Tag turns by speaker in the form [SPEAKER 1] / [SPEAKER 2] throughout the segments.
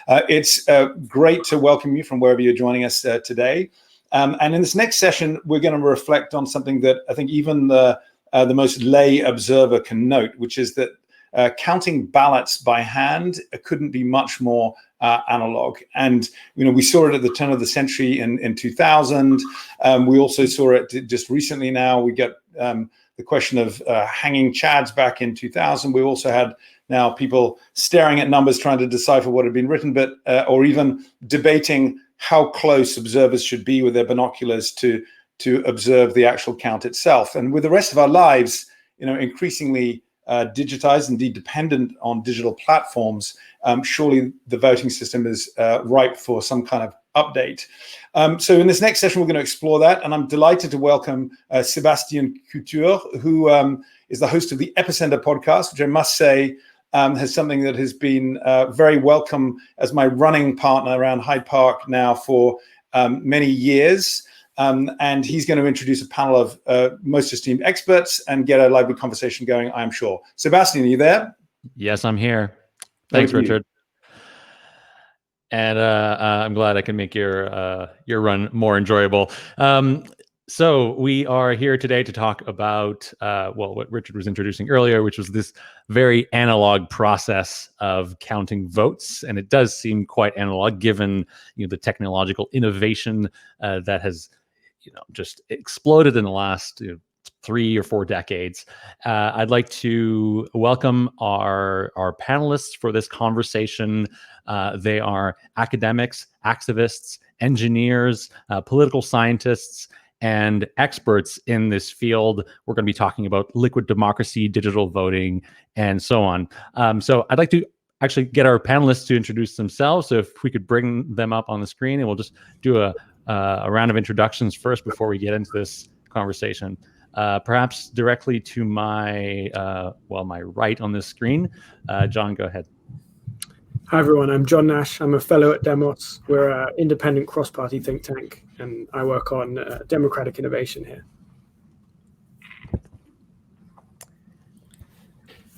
[SPEAKER 1] It's great to welcome you from wherever you're joining us today. And in this next session, we're going to reflect on something that I think even the most lay observer can note, which is that counting ballots by hand couldn't be much more analog. And we saw it at the turn of the century in 2000. We also saw it just recently. Now we get the question of hanging chads back in 2000. We also had now people staring at numbers trying to decipher what had been written, but or even debating how close observers should be with their binoculars to observe the actual count itself. And with the rest of our lives, increasingly digitized, indeed dependent on digital platforms, surely the voting system is ripe for some kind of update. So in this next session, we're going to explore that. And I'm delighted to welcome Sebastian Couture, who is the host of the Epicenter podcast, which I must say has something that has been very welcome as my running partner around Hyde Park now for many years. And he's going to introduce a panel of most esteemed experts and get a lively conversation going, I'm sure. Sebastian, are you there?
[SPEAKER 2] Yes, I'm here. Thanks, Richard. And I'm glad I can make your run more enjoyable. So we are here today to talk about what Richard was introducing earlier, which was this very analog process of counting votes, and it does seem quite analog given the technological innovation that has just exploded in the last 3 or 4 decades. I'd like to welcome our panelists for this conversation. They are academics, activists, engineers, political scientists, and experts in this field. We're going to be talking about liquid democracy, digital voting, and so on. So I'd like to actually get our panelists to introduce themselves. So if we could bring them up on the screen, and we'll just do a round of introductions first before we get into this conversation. Perhaps directly to my right on this screen. John, go ahead.
[SPEAKER 3] Hi, everyone. I'm John Nash. I'm a fellow at Demos. We're an independent cross-party think tank, and I work on democratic innovation here.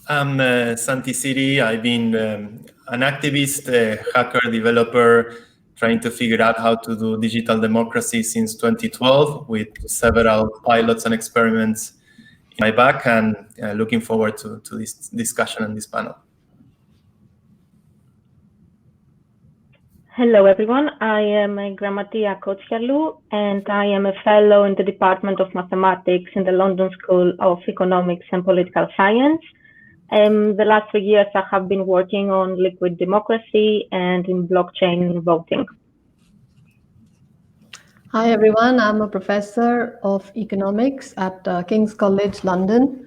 [SPEAKER 4] I'm Santi Siri. I've been an activist, a hacker, developer, trying to figure out how to do digital democracy since 2012 with several pilots and experiments in my back, and looking forward to this discussion and this panel.
[SPEAKER 5] Hello, everyone. I am Grammatia Kotsialou, and I am a fellow in the Department of Mathematics in the London School of Economics and Political Science. The last 3 years, I have been working on liquid democracy and in blockchain voting.
[SPEAKER 6] Hi, everyone. I'm a professor of economics at King's College London.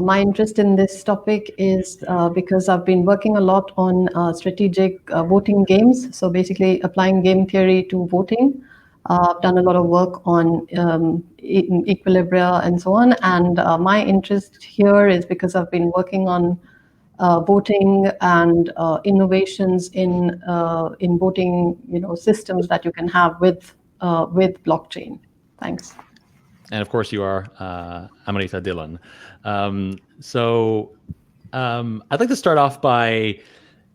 [SPEAKER 6] My interest in this topic is because I've been working a lot on strategic voting games. So basically applying game theory to voting. I've done a lot of work on equilibria and so on. And my interest here is because I've been working on voting and innovations in voting, systems that you can have with blockchain. Thanks.
[SPEAKER 2] And of course, you are Amrita Dhillon. So I'd like to start off by,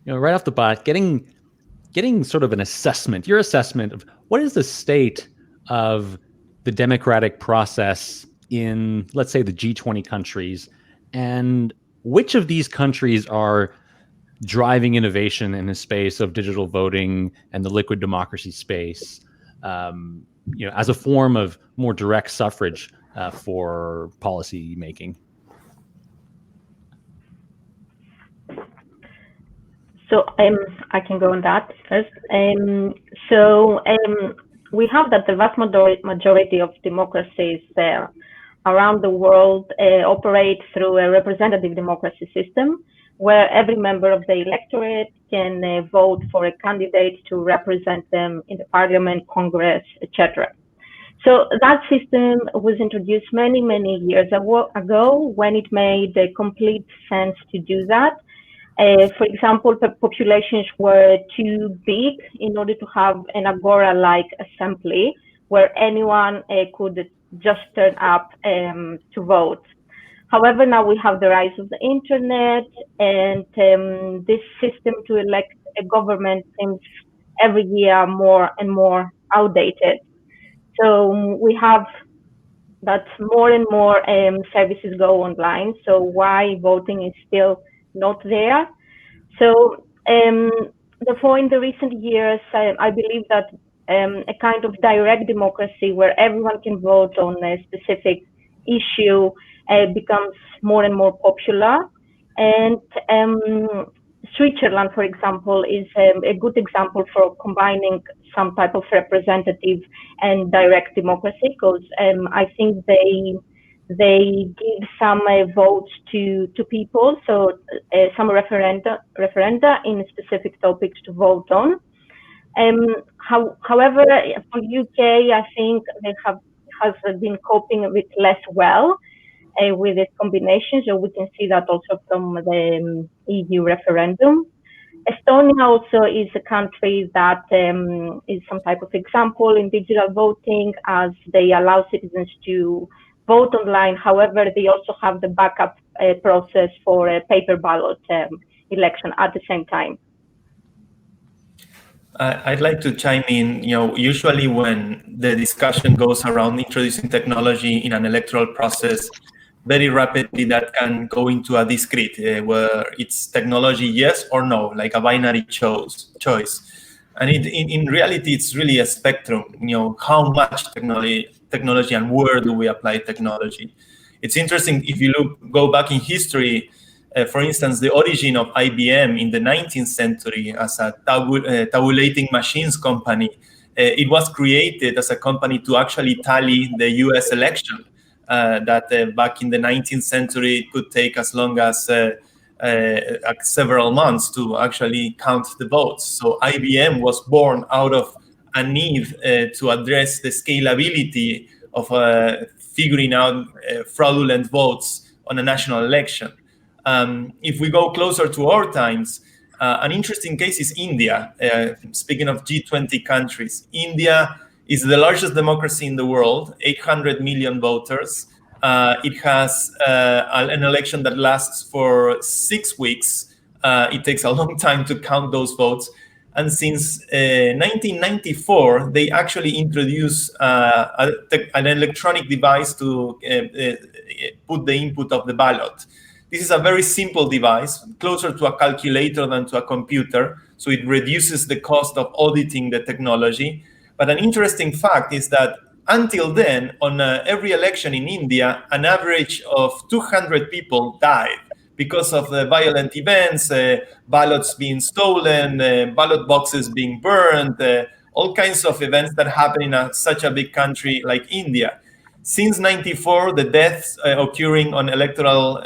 [SPEAKER 2] right off the bat, getting sort of an assessment, your assessment of what is the state of the democratic process in, let's say, the G20 countries, and which of these countries are driving innovation in the space of digital voting and the liquid democracy space, as a form of more direct suffrage for policy making?
[SPEAKER 5] So I can go on that first. We have that the vast majority of democracies around the world operate through a representative democracy system, where every member of the electorate can vote for a candidate to represent them in the parliament, Congress, etc. So that system was introduced many, many years ago when it made complete sense to do that. For example, the populations were too big in order to have an agora-like assembly where anyone could just turn up to vote. However, now we have the rise of the internet, and this system to elect a government seems every year more and more outdated. So we have that more and more services go online. So why voting is still not there? So therefore, in the recent years, I believe that a kind of direct democracy where everyone can vote on a specific issue becomes more and more popular. And Switzerland, for example, is a good example for combining some type of representative and direct democracy, because I think they give some votes to people, so some referenda in specific topics to vote on. However, for UK, I think they has been coping a bit less well with this combination. So we can see that also from the EU referendum. Estonia also is a country that is some type of example in digital voting, as they allow citizens to vote online. However, they also have the backup process for a paper ballot election at the same time.
[SPEAKER 4] I'd like to chime in. Usually when the discussion goes around introducing technology in an electoral process, very rapidly that can go into a discrete, where it's technology yes or no, like a binary choice. And in reality, it's really a spectrum. How much technology and where do we apply technology? It's interesting if you go back in history. For instance, the origin of IBM in the 19th century as a tabulating machines company, it was created as a company to actually tally the US election. That back in the 19th century, it could take as long as several months to actually count the votes. So IBM was born out of a need to address the scalability of figuring out fraudulent votes on a national election. If we go closer to our times, an interesting case is India. Speaking of G20 countries, India is the largest democracy in the world, 800 million voters. It has an election that lasts for 6 weeks. It takes a long time to count those votes. And since 1994, they actually introduced an electronic device to put the input of the ballot. This is a very simple device, closer to a calculator than to a computer, so it reduces the cost of auditing the technology. But an interesting fact is that until then, on every election in India, an average of 200 people died because of the violent events, ballots being stolen, ballot boxes being burned, all kinds of events that happen in such a big country like India. Since 94, the deaths occurring on electoral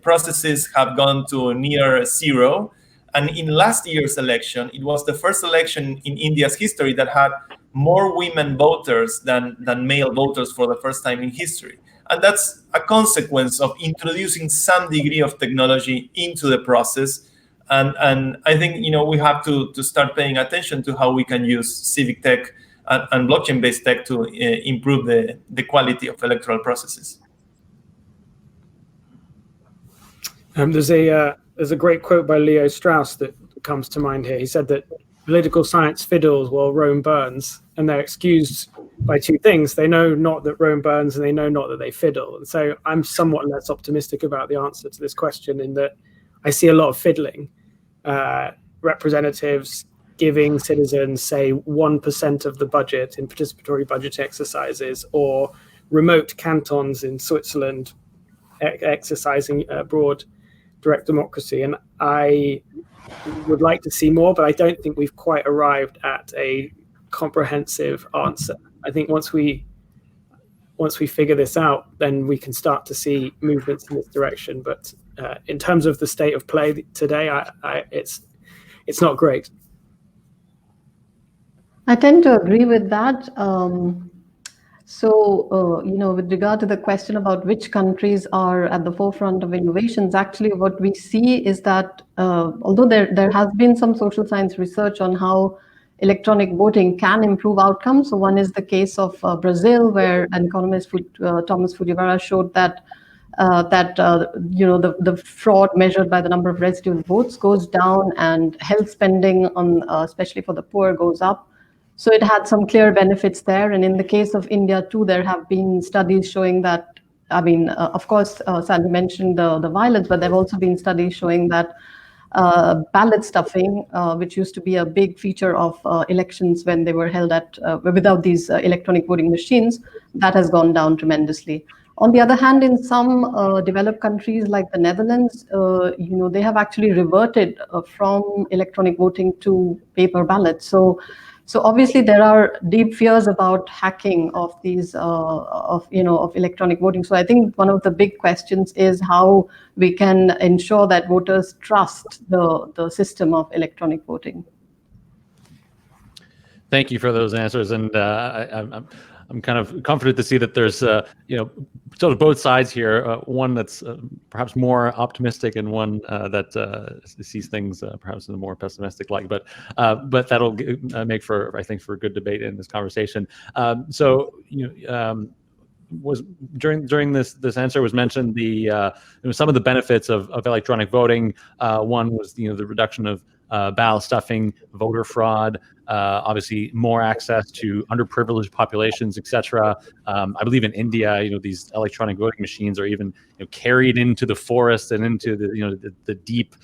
[SPEAKER 4] processes have gone to near zero. And in last year's election, it was the first election in India's history that had more women voters than male voters for the first time in history. And that's a consequence of introducing some degree of technology into the process. And I think, we have to start paying attention to how we can use civic tech and blockchain-based tech to improve the quality of electoral processes.
[SPEAKER 3] There's a great quote by Leo Strauss that comes to mind here. He said that political science fiddles while Rome burns, and they're excused by two things. They know not that Rome burns, and they know not that they fiddle. And so I'm somewhat less optimistic about the answer to this question, in that I see a lot of fiddling. Representatives giving citizens, say, 1% of the budget in participatory budget exercises, or remote cantons in Switzerland exercising broad direct democracy. And I would like to see more, but I don't think we've quite arrived at a comprehensive answer. I think once we figure this out, then we can start to see movements in this direction. But in terms of the state of play today, it's not great.
[SPEAKER 6] I tend to agree with that. With regard to the question about which countries are at the forefront of innovations, actually what we see is that although there has been some social science research on how electronic voting can improve outcomes. So one is the case of Brazil, where an economist, Thomas Fujiwara, showed that that the fraud measured by the number of residual votes goes down, and health spending on especially for the poor goes up. So it had some clear benefits there. And in the case of India too, there have been studies showing that, I mean, of course, Sandy mentioned the violence, but there have also been studies showing that ballot stuffing, which used to be a big feature of elections when they were held at without these electronic voting machines, that has gone down tremendously. On the other hand, in some developed countries like the Netherlands, they have actually reverted from electronic voting to paper ballots. So obviously there are deep fears about hacking of these of electronic voting. So I think one of the big questions is how we can ensure that voters trust the system of electronic voting.
[SPEAKER 2] Thank you for those answers, and I'm kind of comforted to see that there's sort of both sides here. One that's perhaps more optimistic, and one that sees things perhaps in a more pessimistic light. But that'll make for, I think, for a good debate in this conversation. Was during this answer was mentioned some of the benefits of electronic voting. One was the reduction of ballot stuffing, voter fraud, obviously more access to underprivileged populations, etc. I believe in India, these electronic voting machines are even carried into the forest and into the deep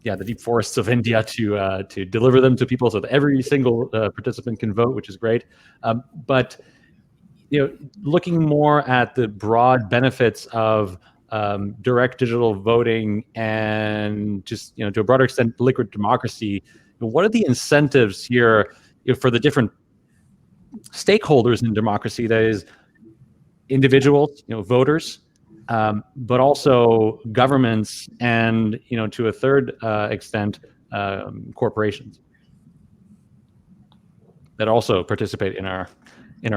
[SPEAKER 2] the deep forests of India to deliver them to people so that every single participant can vote, which is great. But looking more at the broad benefits of direct digital voting and just to a broader extent liquid democracy, what are the incentives here for the different stakeholders in democracy? That is, individuals, voters, but also governments, and to a third extent, corporations that also participate in our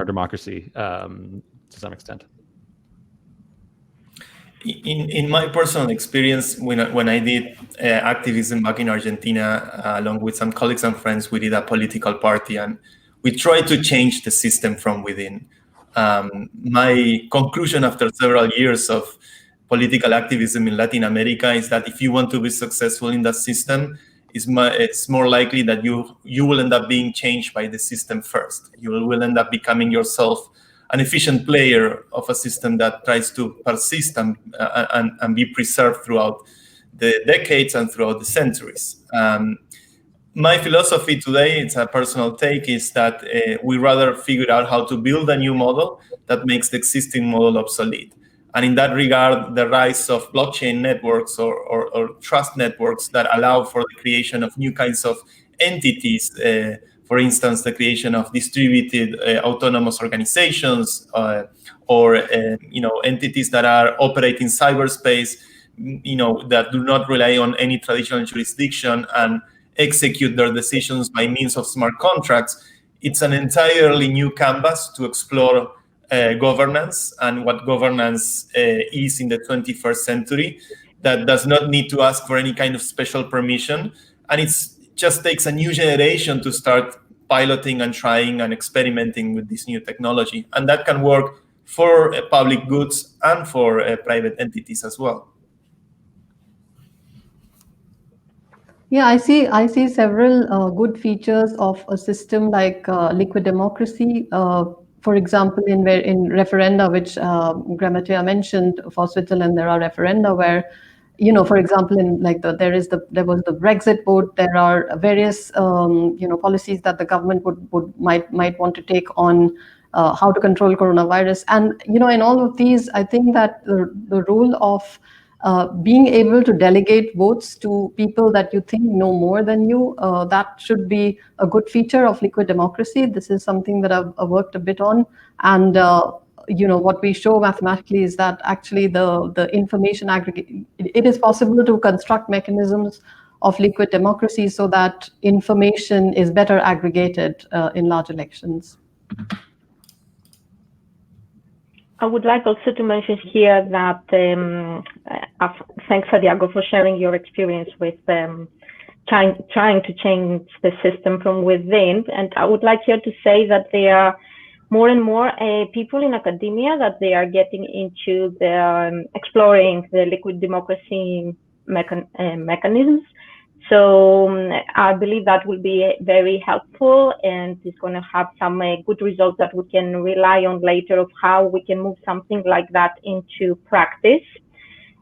[SPEAKER 2] democracy to some extent.
[SPEAKER 4] In my personal experience, when I did activism back in Argentina, along with some colleagues and friends, we did a political party, and we tried to change the system from within. My conclusion after several years of political activism in Latin America is that if you want to be successful in that system, it's more likely that you will end up being changed by the system first. You will end up becoming yourself an efficient player of a system that tries to persist and be preserved throughout the decades and throughout the centuries. My philosophy today, it's a personal take, is that we rather figure out how to build a new model that makes the existing model obsolete. And in that regard, the rise of blockchain networks or trust networks that allow for the creation of new kinds of entities, for instance, the creation of distributed autonomous organizations or entities that are operating cyberspace, that do not rely on any traditional jurisdiction and execute their decisions by means of smart contracts. It's an entirely new canvas to explore governance and what governance is in the 21st century, that does not need to ask for any kind of special permission. And it just takes a new generation to start piloting and trying and experimenting with this new technology. And that can work for public goods and for private entities as well.
[SPEAKER 6] Yeah, I see several good features of a system like liquid democracy. For example, in referenda, which Gramatea mentioned, for Switzerland, there are referenda where, for example, there was the Brexit vote. There are various policies that the government might want to take on how to control coronavirus. And in all of these, I think that the role of being able to delegate votes to people that you think know more than you, that should be a good feature of liquid democracy. This is something that I've worked a bit on. And what we show mathematically is that actually the information aggregate, it is possible to construct mechanisms of liquid democracy so that information is better aggregated in large elections.
[SPEAKER 5] I would like also to mention here that thanks, Santiago, for sharing your experience with trying to change the system from within. And I would like here to say that there are more and more people in academia that they are getting into the exploring the liquid democracy mechanisms. So I believe that will be very helpful, and it's going to have some good results that we can rely on later of how we can move something like that into practice.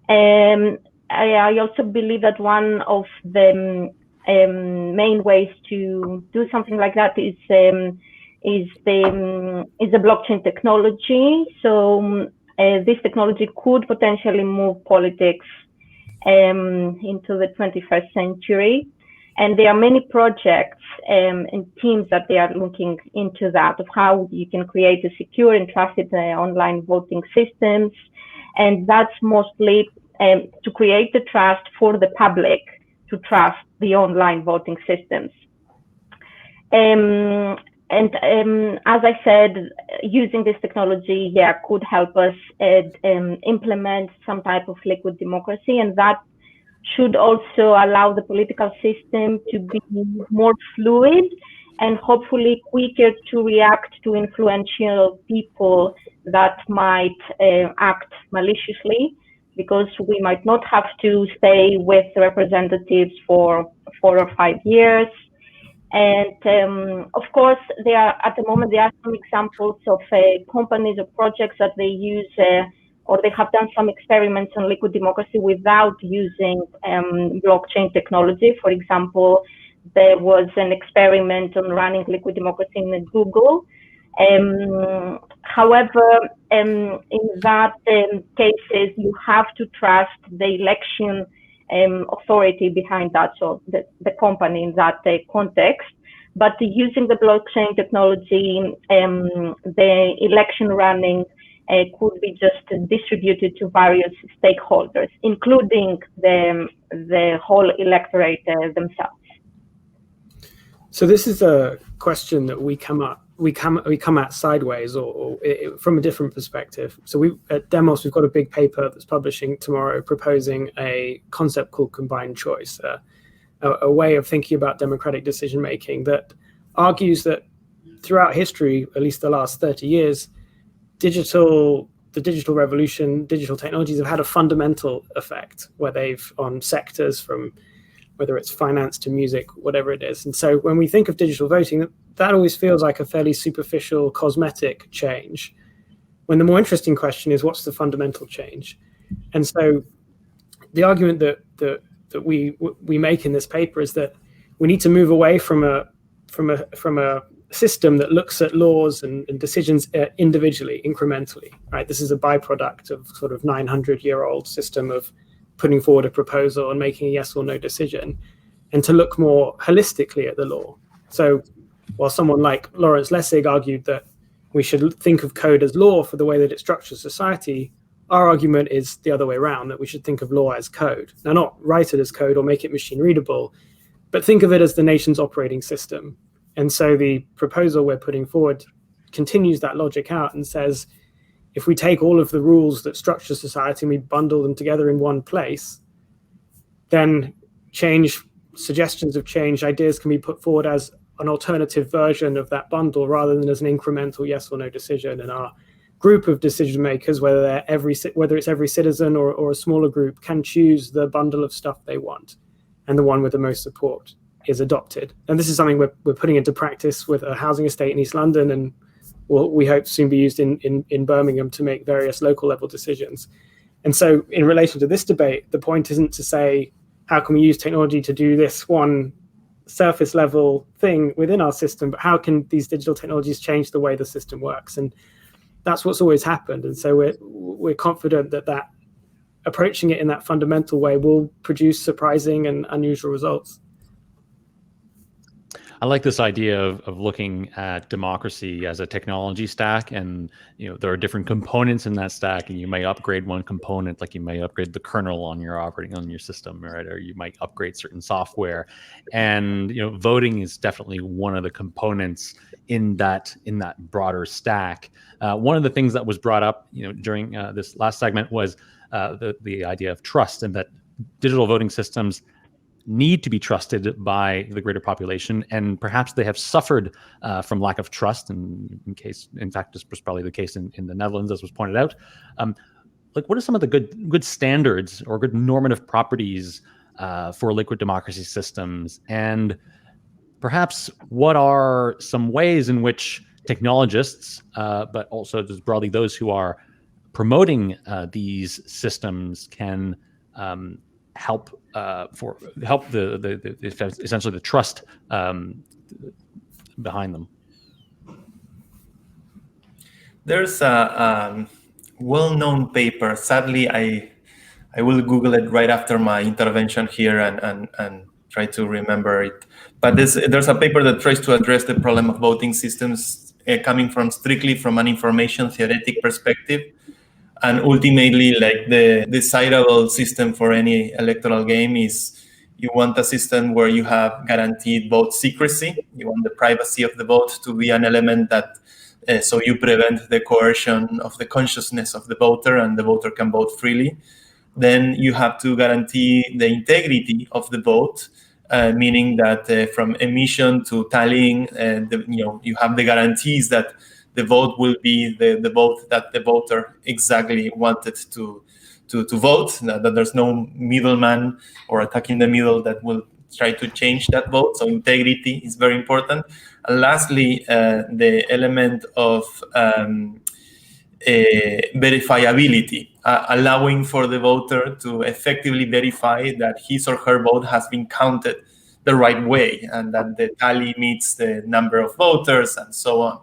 [SPEAKER 5] I also believe that one of the main ways to do something like that is the blockchain technology. So this technology could potentially move politics into the 21st century. And there are many projects and teams that they are looking into that, of how you can create a secure and trusted online voting systems. And that's mostly to create the trust for the public to trust the online voting systems. And as I said, using this technology, could help us implement some type of liquid democracy, and that should also allow the political system to be more fluid and hopefully quicker to react to influential people that might act maliciously, because we might not have to stay with representatives for 4 or 5 years. And of course, at the moment, there are some examples of companies or projects that they use or they have done some experiments on liquid democracy without using blockchain technology. For example, there was an experiment on running liquid democracy in Google. However, in that cases, you have to trust the election authority behind that, so the company in that context. But using the blockchain technology, the election running could be just distributed to various stakeholders, including the whole electorate themselves.
[SPEAKER 3] So this is a question that we come at sideways or from a different perspective. So at Demos, we've got a big paper that's publishing tomorrow proposing a concept called combined choice, a way of thinking about democratic decision making that argues that throughout history, at least the last 30 years, the digital revolution, digital technologies have had a fundamental effect where they've on sectors from whether it's finance to music, whatever it is. And so when we think of digital voting, that always feels like a fairly superficial cosmetic change, when the more interesting question is, what's the fundamental change? And so the argument that we make in this paper is that we need to move away from a system that looks at laws and decisions individually, incrementally, right? This is a byproduct of sort of 900-year-old system of putting forward a proposal and making a yes or no decision, and to look more holistically at the law. So while someone like Lawrence Lessig argued that we should think of code as law for the way that it structures society, our argument is the other way around, that we should think of law as code. Now, not write it as code or make it machine readable, but think of it as the nation's operating system. And so the proposal we're putting forward continues that logic out and says, if we take all of the rules that structure society and we bundle them together in one place, then suggestions of change, ideas can be put forward as an alternative version of that bundle rather than as an incremental yes or no decision. And our group of decision makers, whether it's every citizen or a smaller group, can choose the bundle of stuff they want, and the one with the most support is adopted. And this is something we're putting into practice with a housing estate in East London, and we hope to soon be used in Birmingham to make various local level decisions. And so in relation to this debate, the point isn't to say, how can we use technology to do this one surface level thing within our system, but how can these digital technologies change the way the system works? And that's what's always happened. And so we're confident that approaching it in that fundamental way will produce surprising and unusual results.
[SPEAKER 2] I like this idea of looking at democracy as a technology stack, and there are different components in that stack, and you may upgrade one component, like you may upgrade the kernel on your system, right? Or you might upgrade certain software, and voting is definitely one of the components in that broader stack. One of the things that was brought up during this last segment was the idea of trust, and that digital voting systems need to be trusted by the greater population, and perhaps they have suffered from lack of trust. And in fact, this was probably the case in the Netherlands, as was pointed out. Like, what are some of the good standards or good normative properties for liquid democracy systems? And perhaps what are some ways in which technologists, but also just broadly those who are promoting these systems, can help essentially the trust behind them?
[SPEAKER 4] There's a well-known paper. Sadly, I will Google it right after my intervention here and try to remember it. But there's a paper that tries to address the problem of voting systems coming from strictly from an information theoretic perspective. And ultimately, like, the desirable system for any electoral game is you want a system where you have guaranteed vote secrecy. You want the privacy of the vote to be an element that so you prevent the coercion of the consciousness of the voter, and the voter can vote freely. Then you have to guarantee the integrity of the vote, meaning that from emission to tallying, you have the guarantees that the vote will be the vote that the voter exactly wanted to vote, that there's no middleman or attack in the middle that will try to change that vote. So integrity is very important. And lastly, the element of verifiability, allowing for the voter to effectively verify that his or her vote has been counted the right way and that the tally meets the number of voters and so on.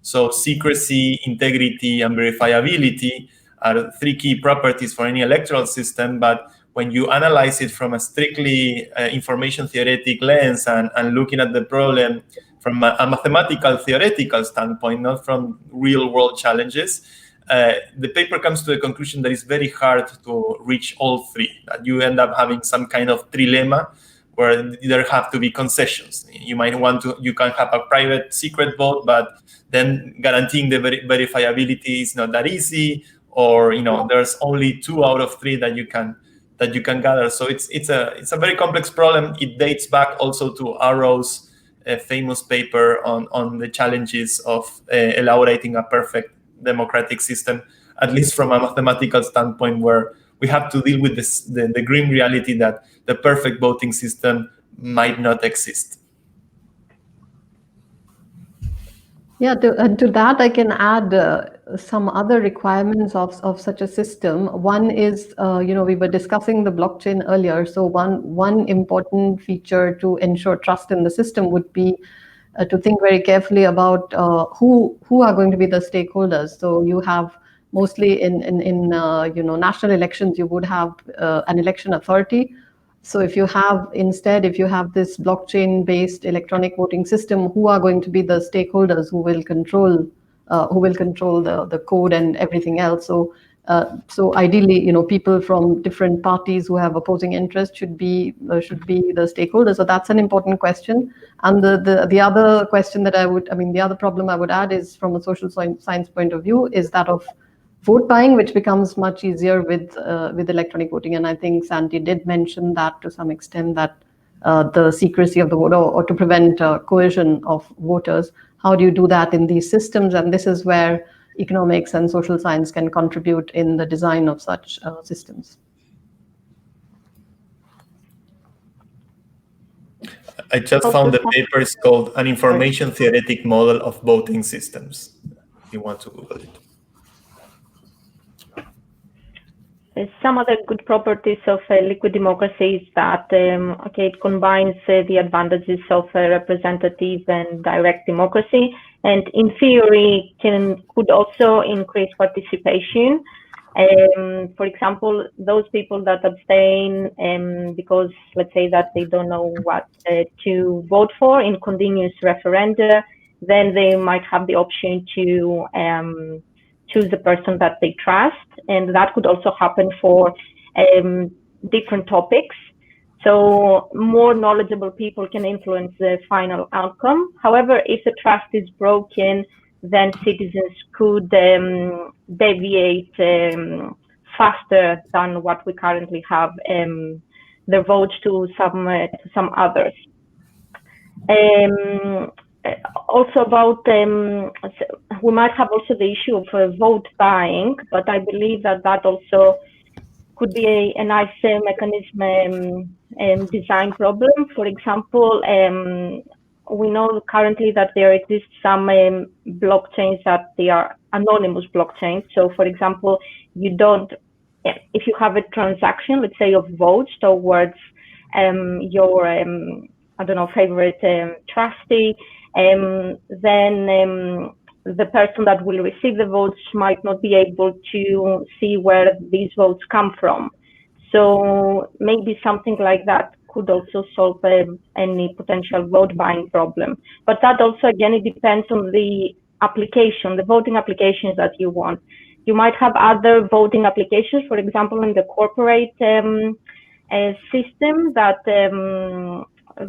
[SPEAKER 4] So secrecy, integrity, and verifiability are three key properties for any electoral system. But when you analyze it from a strictly information theoretic lens and looking at the problem from a mathematical theoretical standpoint, not from real world challenges, the paper comes to the conclusion that it's very hard to reach all three, that you end up having some kind of trilemma where there have to be concessions. You can have a private secret vote, but then guaranteeing the verifiability is not that easy, or there's only 2 out of 3 that you can gather. So it's a very complex problem. It dates back also to Arrow's famous paper on the challenges of elaborating a perfect democratic system, at least from a mathematical standpoint, where we have to deal with the grim reality that the perfect voting system might not exist.
[SPEAKER 6] Yeah, to that I can add some other requirements of such a system. One is, we were discussing the blockchain earlier. So one important feature to ensure trust in the system would be to think very carefully about who are going to be the stakeholders. So you have mostly in national elections, you would have an election authority. So if you have this blockchain-based electronic voting system, who are going to be the stakeholders who will control the code and everything else? So ideally, people from different parties who have opposing interests should be the stakeholders. So that's an important question. And the other question that the other problem I would add is, from a social science point of view, is that of vote buying, which becomes much easier with electronic voting. And I think Santi did mention that to some extent, that the secrecy of the vote, or to prevent coercion of voters. How do you do that in these systems? And this is where economics and social science can contribute in the design of such systems.
[SPEAKER 4] I just found the paper is called An Information Theoretic Model of Voting Systems, if you want to Google it.
[SPEAKER 5] Some other good properties of liquid democracy is that it combines the advantages of representative and direct democracy, and in theory could also increase participation. For example, those people that abstain because, let's say, that they don't know what to vote for in continuous referenda, then they might have the option to choose the person that they trust, and that could also happen for different topics. So more knowledgeable people can influence the final outcome. However, if the trust is broken, then citizens could deviate faster than what we currently have their votes to some others. Also about, we might have also the issue of vote buying, but I believe that also could be a nice mechanism design problem. For example, we know currently that there exist some blockchains that they are anonymous blockchains. So for example, you don't, if you have a transaction, let's say of votes towards your, I don't know, favorite trustee, then the person that will receive the votes might not be able to see where these votes come from. So maybe something like that could also solve any potential vote buying problem. But that also, again, it depends on the application, the voting applications that you want. You might have other voting applications, for example, in the corporate system that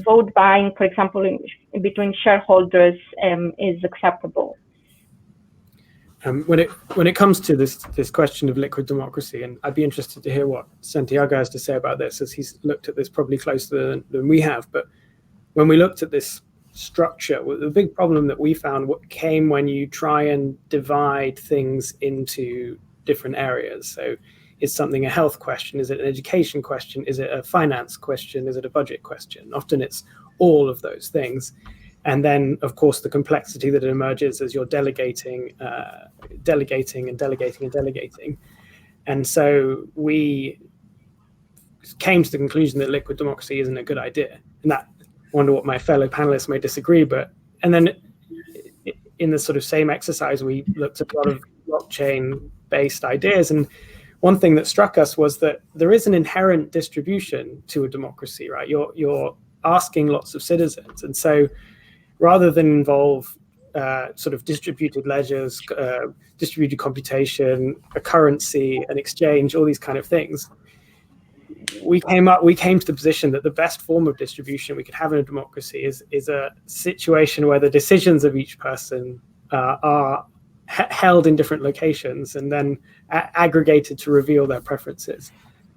[SPEAKER 5] vote buying, for example, in between shareholders is acceptable.
[SPEAKER 3] When it comes to this question of liquid democracy, and I'd be interested to hear what Santiago has to say about this, as he's looked at this probably closer than we have. But when we looked at this structure, the big problem that we found came when you try and divide things into different areas. So is something a health question? Is it an education question? Is it a finance question? Is it a budget question? Often it's all of those things. And then, of course, the complexity that emerges as you're delegating. And so we came to the conclusion that liquid democracy isn't a good idea. And that, I wonder what my fellow panelists may disagree, and then in the sort of same exercise, we looked at a lot of blockchain-based ideas. And one thing that struck us was that there is an inherent distribution to a democracy, right? You're asking lots of citizens. And so rather than involve sort of distributed ledgers, distributed computation, a currency, an exchange, all these kind of things, we came to the position that the best form of distribution we could have in a democracy is a situation where the decisions of each person are held in different locations and then aggregated to reveal their preferences.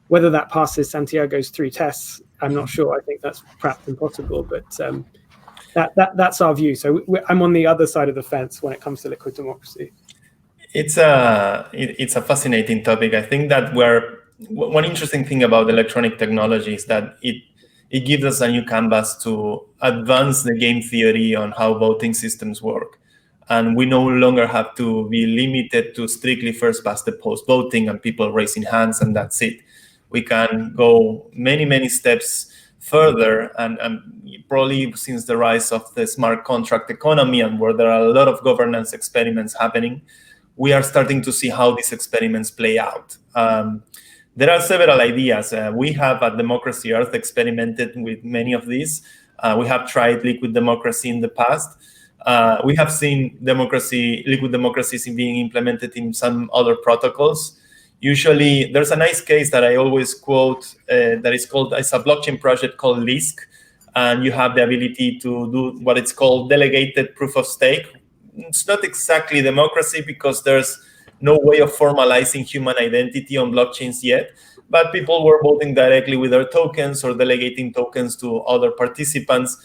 [SPEAKER 3] Whether that passes Santiago's 3 tests, I'm not sure. I think that's perhaps impossible, but that's our view. So I'm on the other side of the fence when it comes to liquid democracy.
[SPEAKER 4] It's a fascinating topic. I think that one interesting thing about electronic technology is that it gives us a new canvas to advance the game theory on how voting systems work. And we no longer have to be limited to strictly first past the post voting and people raising hands and that's it. We can go many, many steps further, and probably since the rise of the smart contract economy and where there are a lot of governance experiments happening, we are starting to see how these experiments play out. There are several ideas. We have at Democracy Earth experimented with many of these. We have tried liquid democracy in the past. We have seen liquid democracies being implemented in some other protocols. Usually, there's a nice case that I always quote that is it's a blockchain project called Lisk, and you have the ability to do what it's called delegated proof of stake. It's not exactly democracy because there's no way of formalizing human identity on blockchains yet, but people were voting directly with their tokens or delegating tokens to other participants.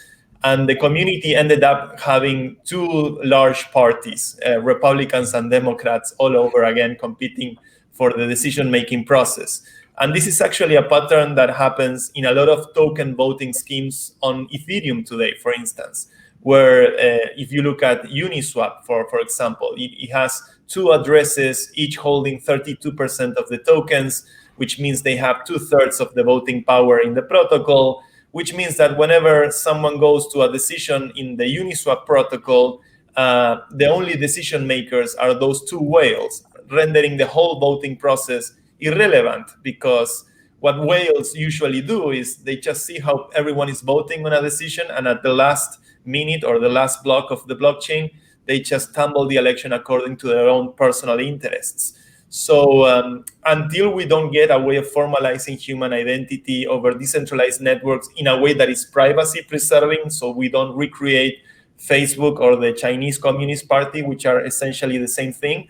[SPEAKER 4] And the community ended up having 2 large parties, Republicans and Democrats, all over again competing for the decision-making process. And this is actually a pattern that happens in a lot of token voting schemes on Ethereum today, for instance, where if you look at Uniswap, for example, it has 2 addresses, each holding 32% of the tokens, which means they have 2/3 of the voting power in the protocol, which means that whenever someone goes to a decision in the Uniswap protocol, the only decision makers are those 2 whales, rendering the whole voting process irrelevant, because what whales usually do is they just see how everyone is voting on a decision, and at the last minute or the last block of the blockchain, they just tumble the election according to their own personal interests. So until we don't get a way of formalizing human identity over decentralized networks in a way that is privacy preserving, so we don't recreate Facebook or the Chinese Communist Party, which are essentially the same thing,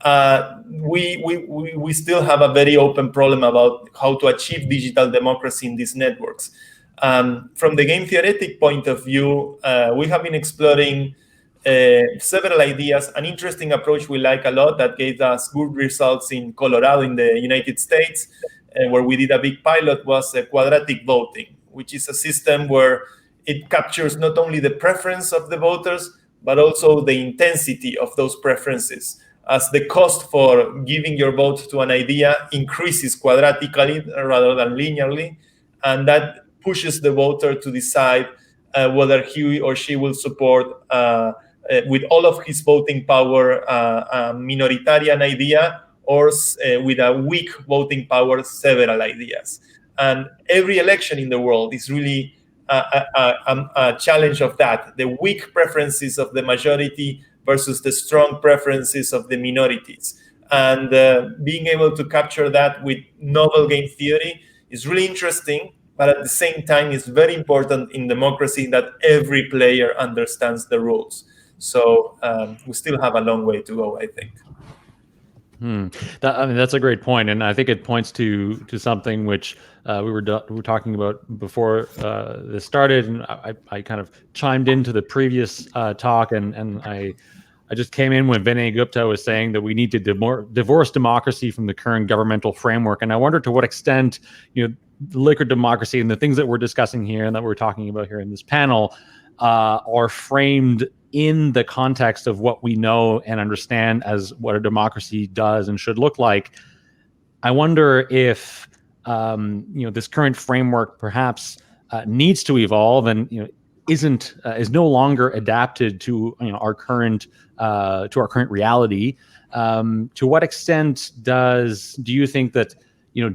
[SPEAKER 4] we still have a very open problem about how to achieve digital democracy in these networks. From the game theoretic point of view, we have been exploring several ideas. An interesting approach we like a lot that gave us good results in Colorado in the United States, where we did a big pilot, was quadratic voting, which is a system where it captures not only the preference of the voters, but also the intensity of those preferences, as the cost for giving your vote to an idea increases quadratically rather than linearly, and that pushes the voter to decide whether he or she will support, with all of his voting power, a minoritarian idea, or with a weak voting power, several ideas. And every election in the world is really a challenge of that, the weak preferences of the majority versus the strong preferences of the minorities. And being able to capture that with novel game theory is really interesting, but at the same time, it's very important in democracy that every player understands the rules. So we still have a long way to go, I think.
[SPEAKER 2] That's a great point, and I think it points to something which we were talking about before this started, and I kind of chimed into the previous talk, and I just came in when Vinay Gupta was saying that we need to divorce democracy from the current governmental framework, and I wonder to what extent, liquid democracy and the things that we're discussing here and that we're talking about here in this panel are framed in the context of what we know and understand as what a democracy does and should look like. I wonder if this current framework perhaps needs to evolve and is no longer adapted to our current reality. To what extent do you think that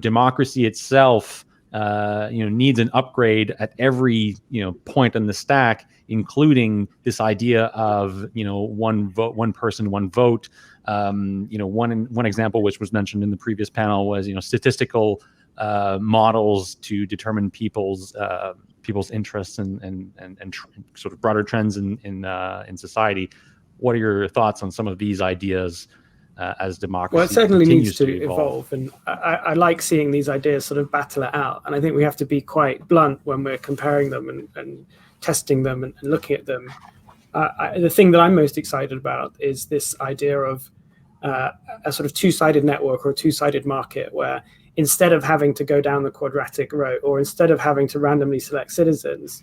[SPEAKER 2] democracy itself needs an upgrade at every point in the stack, including this idea of one vote, one person, one vote. One example which was mentioned in the previous panel was statistical models to determine people's interests and sort of broader trends in society. What are your thoughts on some of these ideas as democracy?
[SPEAKER 3] Well, it certainly needs to
[SPEAKER 2] evolve,
[SPEAKER 3] and I like seeing these ideas sort of battle it out. And I think we have to be quite blunt when we're comparing them and testing them and looking at them. The thing that I'm most excited about is this idea of a sort of two-sided network or a two-sided market, where instead of having to go down the quadratic route, or instead of having to randomly select citizens,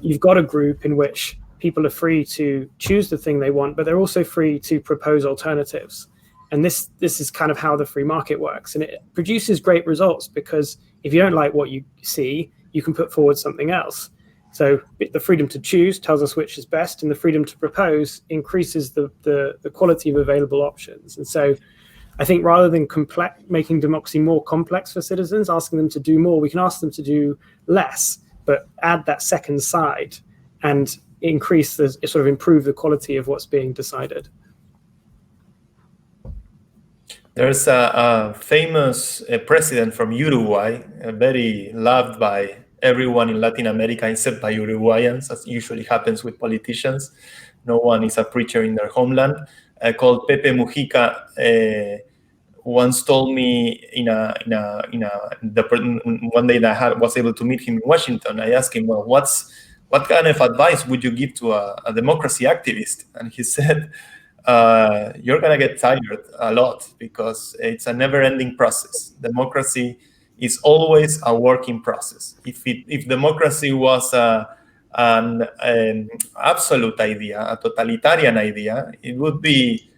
[SPEAKER 3] you've got a group in which people are free to choose the thing they want, but they're also free to propose alternatives. And this is kind of how the free market works. And it produces great results, because if you don't like what you see, you can put forward something else. So the freedom to choose tells us which is best, and the freedom to propose increases the quality of available options. And so I think rather than making democracy more complex for citizens, asking them to do more, we can ask them to do less, but add that second side and improve the quality of what's being decided.
[SPEAKER 4] There's a famous president from Uruguay, very loved by everyone in Latin America except by Uruguayans, as usually happens with politicians. No one is a preacher in their homeland. Called Pepe Mujica. Once told me one day that I was able to meet him in Washington. I asked him, well, what kind of advice would you give to a democracy activist? And he said, you're going to get tired a lot, because it's a never-ending process. Democracy is always a working process. If democracy was an absolute idea, a totalitarian idea, it would be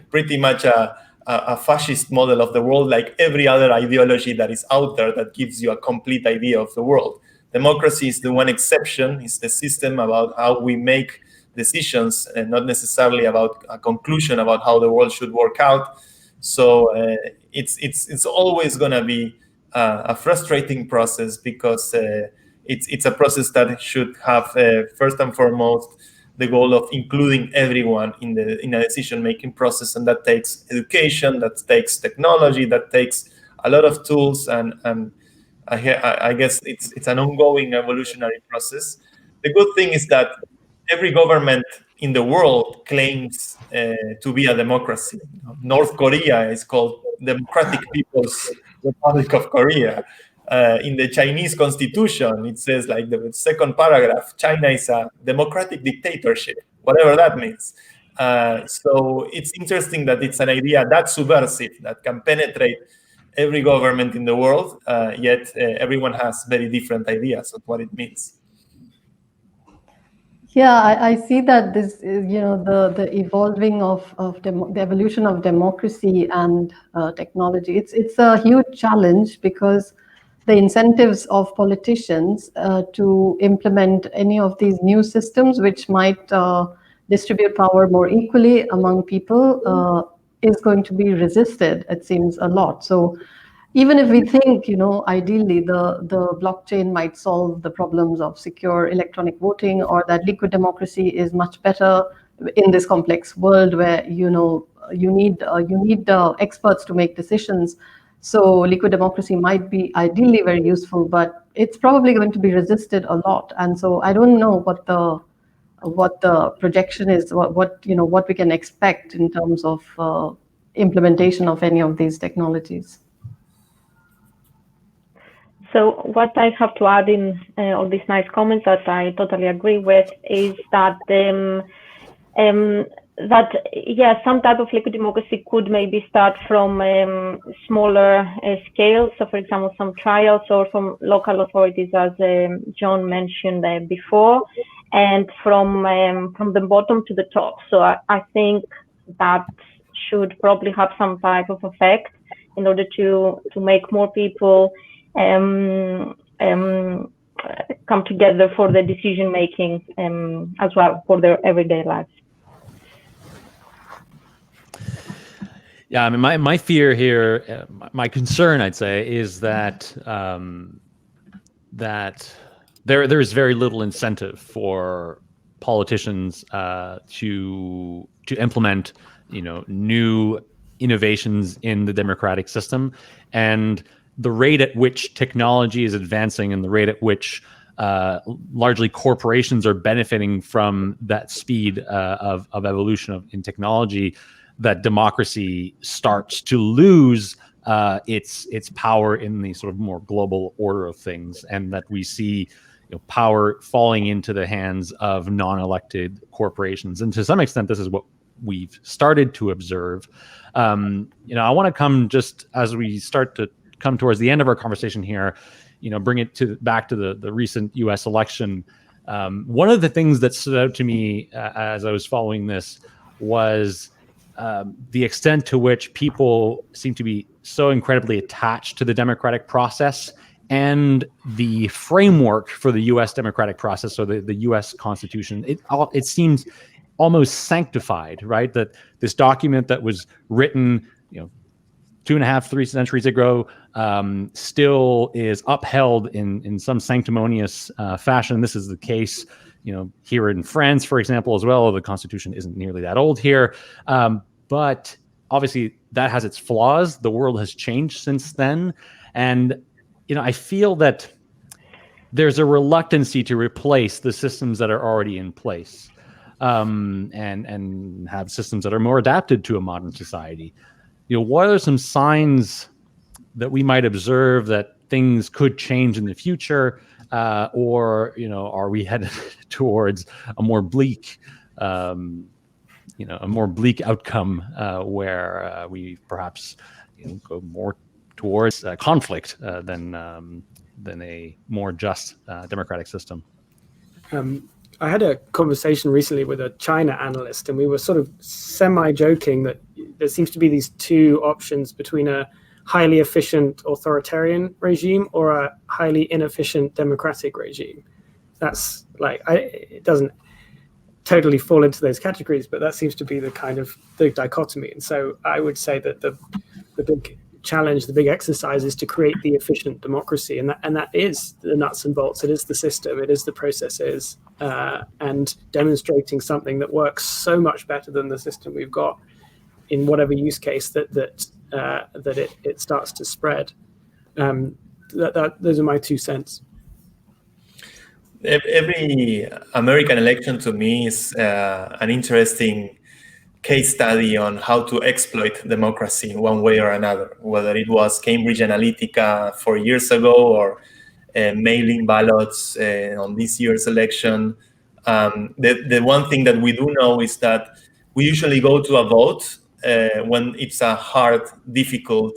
[SPEAKER 4] pretty much a fascist model of the world, like every other ideology that is out there that gives you a complete idea of the world. Democracy is the one exception. It's the system about how we make decisions, and not necessarily about a conclusion about how the world should work out. So it's always going to be a frustrating process, because it's a process that should have first and foremost the goal of including everyone in a decision-making process, and that takes education, that takes technology, that takes a lot of tools, and I guess it's an ongoing evolutionary process. The good thing is that every government in the world claims to be a democracy. North Korea is called Democratic People's Republic of Korea. In the Chinese constitution, it says, like the second paragraph, China is a democratic dictatorship, whatever that means. So it's interesting that it's an idea that subversive, that can penetrate every government in the world, yet everyone has very different ideas of what it means.
[SPEAKER 6] Yeah, I see that this is, the evolving of the evolution of democracy and technology. It's a huge challenge because the incentives of politicians to implement any of these new systems, which might distribute power more equally among people, is going to be resisted, it seems, a lot. So even if we think, ideally the blockchain might solve the problems of secure electronic voting, or that liquid democracy is much better in this complex world where, you need experts to make decisions. So liquid democracy might be ideally very useful, but it's probably going to be resisted a lot. And so I don't know what the projection is, what we can expect in terms of implementation of any of these technologies.
[SPEAKER 5] So what I have to add in all these nice comments that I totally agree with is that some type of liquid democracy could maybe start from smaller scale. So, for example, some trials or some local authorities, as John mentioned before, and from the bottom to the top. So I think that should probably have some type of effect in order to make more people come together for the decision making as well for their everyday lives.
[SPEAKER 2] Yeah, I mean, my fear here, my concern, I'd say, is that that there is very little incentive for politicians to implement, new innovations in the democratic system, and the rate at which technology is advancing and the rate at which largely corporations are benefiting from that speed of evolution in technology, that democracy starts to lose its power in the sort of more global order of things, and that we see power falling into the hands of non-elected corporations. And to some extent, this is what we've started to observe. I want to come, just as we start to come towards the end of our conversation here, bring it back to the recent U.S. election. One of the things that stood out to me as I was following this was the extent to which people seem to be so incredibly attached to the democratic process and the framework for the U.S. democratic process, so the U.S. Constitution. It seems almost sanctified, right? That this document that was written, 2.5-3 centuries ago, still is upheld in some sanctimonious fashion. This is the case, here in France, for example, as well. The Constitution isn't nearly that old here, but obviously that has its flaws. The world has changed since then, and I feel that there's a reluctancy to replace the systems that are already in place, and have systems that are more adapted to a modern society. What are some signs that we might observe that things could change in the future, or are we headed towards a more bleak, outcome where we perhaps go more towards conflict than a more just democratic system?
[SPEAKER 3] I had a conversation recently with a China analyst, and we were sort of semi-joking that there seems to be these two options between a highly efficient authoritarian regime or a highly inefficient democratic regime. That's it doesn't totally fall into those categories, but that seems to be the kind of the dichotomy. And so I would say that the big challenge, the big exercise, is to create the efficient democracy, and that is the nuts and bolts. It is the system, it is the processes, and demonstrating something that works so much better than the system we've got in whatever use case that it starts to spread. Those are my 2 cents.
[SPEAKER 4] Every American election to me is an interesting case study on how to exploit democracy in one way or another, whether it was Cambridge Analytica 4 years ago or mailing ballots on this year's election. The one thing that we do know is that we usually go to a vote when it's a hard, difficult,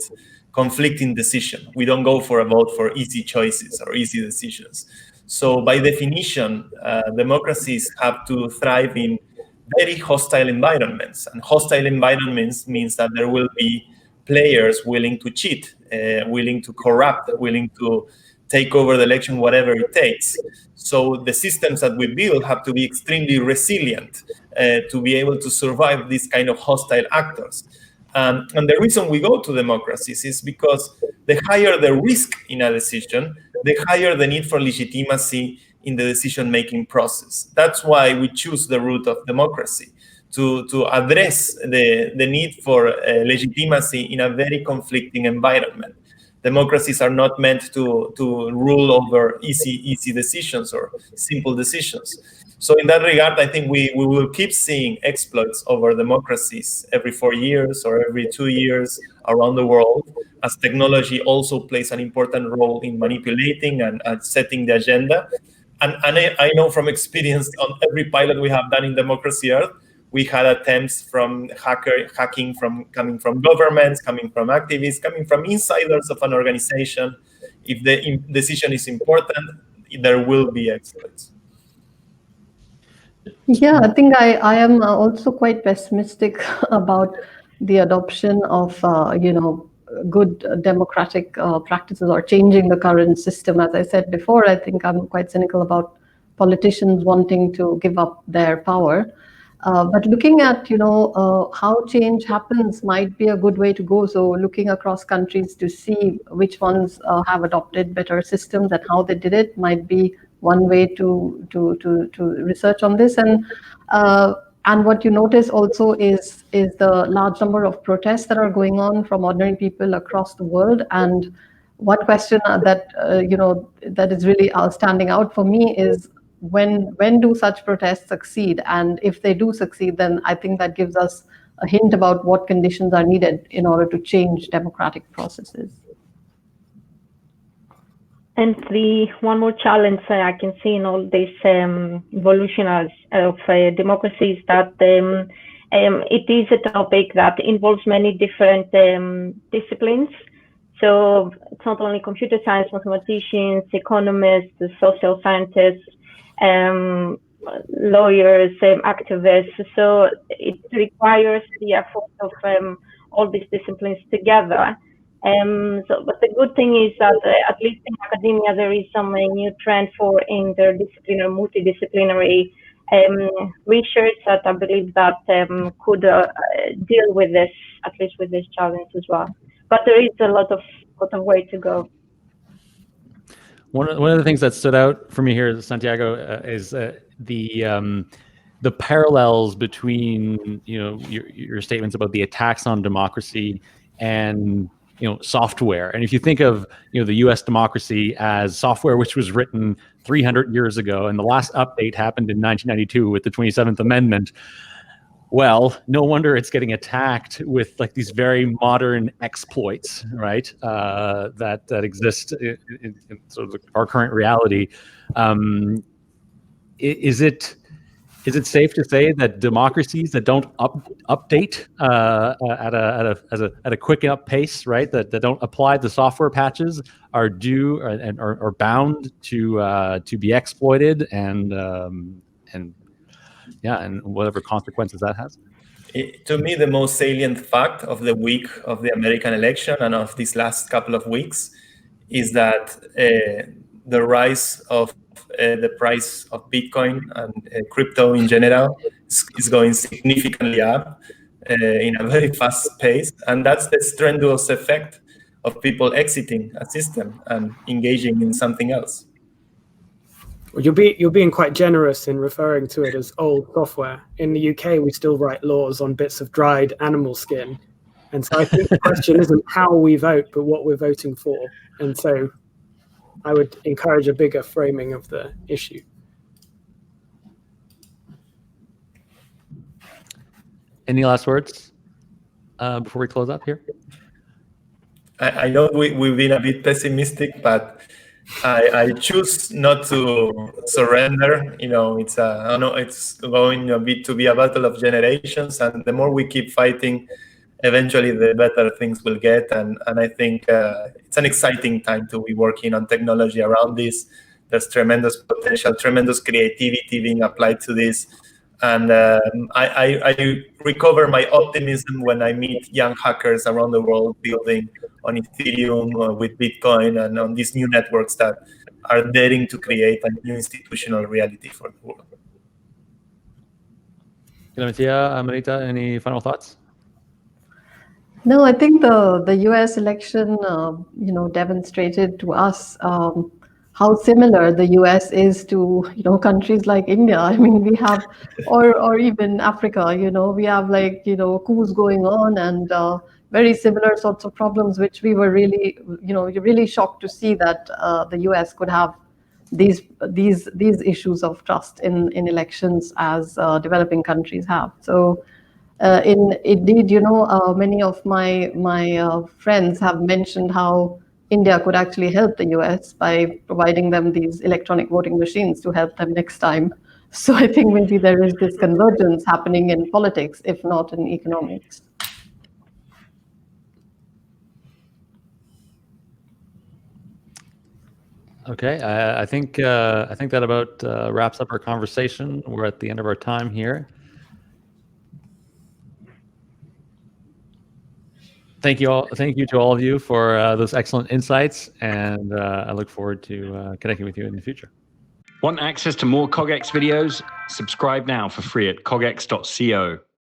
[SPEAKER 4] conflicting decision. We don't go for a vote for easy choices or easy decisions. So by definition, democracies have to thrive in very hostile environments. And hostile environments means that there will be players willing to cheat, willing to corrupt, willing to take over the election, whatever it takes. So the systems that we build have to be extremely resilient to be able to survive these kind of hostile actors. And the reason we go to democracies is because the higher the risk in a decision, the higher the need for legitimacy in the decision-making process. That's why we choose the route of democracy, to address the need for legitimacy in a very conflicting environment. Democracies are not meant to rule over easy decisions or simple decisions. So in that regard, I think we will keep seeing exploits over democracies every 4 years or every 2 years around the world, as technology also plays an important role in manipulating and setting the agenda. And I know from experience on every pilot we have done in Democracy Earth, we had attempts from hacking coming from governments, coming from activists, coming from insiders of an organization. If the decision is important, there will be exploits.
[SPEAKER 6] Yeah, I think I am also quite pessimistic about the adoption of, good democratic practices or changing the current system. As I said before, I think I'm quite cynical about politicians wanting to give up their power. But looking at, how change happens might be a good way to go. So looking across countries to see which ones have adopted better systems and how they did it might be one way to research on this. And what you notice also is the large number of protests that are going on from ordinary people across the world. And one question that is really standing out for me is when do such protests succeed? And if they do succeed, then I think that gives us a hint about what conditions are needed in order to change democratic processes.
[SPEAKER 5] And the one more challenge I can see in all this evolution of democracy is that it is a topic that involves many different disciplines. So it's not only computer science, mathematicians, economists, social scientists, lawyers, activists. So it requires the effort of all these disciplines together. But the good thing is that at least in academia there is some new trend for interdisciplinary, multidisciplinary research that I believe that could deal with this, at least with this challenge as well. But there is a lot of way to go.
[SPEAKER 2] One of the things that stood out for me here, Santiago, is the parallels between your statements about the attacks on democracy and software. And if you think of the U.S. democracy as software which was written 300 years ago, and the last update happened in 1992 with the 27th Amendment, well, no wonder it's getting attacked with like these very modern exploits, right? That exist in sort of our current reality. Is it safe to say that democracies that don't update at a quick enough pace, right, that don't apply the software patches, are due and are bound to be exploited and whatever consequences that has?
[SPEAKER 4] To me, the most salient fact of the week of the American election and of these last couple of weeks is that the rise of the price of Bitcoin and crypto in general is going significantly up in a very fast pace. And that's the strenuous effect of people exiting a system and engaging in something else.
[SPEAKER 3] Well, you're being quite generous in referring to it as old software. In the UK, we still write laws on bits of dried animal skin. And so I think the question isn't how we vote, but what we're voting for. And so I would encourage a bigger framing of the issue.
[SPEAKER 2] Any last words before we close up here?
[SPEAKER 4] I know we've been a bit pessimistic, but I choose not to surrender. It's going to be a battle of generations, and the more we keep fighting, eventually the better things will get. And I think it's an exciting time to be working on technology around this. There's tremendous potential, tremendous creativity being applied to this. And I recover my optimism when I meet young hackers around the world building on Ethereum with Bitcoin and on these new networks that are daring to create a new institutional reality for the world.
[SPEAKER 2] Marita, any final thoughts?
[SPEAKER 6] No, I think the U.S. election, demonstrated to us how similar the U.S. is to countries like India. I mean, we have, or even Africa. We have coups going on and very similar sorts of problems, which we were really shocked to see that the U.S. could have these issues of trust in elections as developing countries have. So. Indeed, many of my friends have mentioned how India could actually help the US by providing them these electronic voting machines to help them next time. So I think maybe there is this convergence happening in politics, if not in economics.
[SPEAKER 2] Okay, I think that about wraps up our conversation. We're at the end of our time here. Thank you to all of you for those excellent insights, and I look forward to connecting with you in the future.
[SPEAKER 7] Want access to more CogX videos? Subscribe now for free at cogx.co.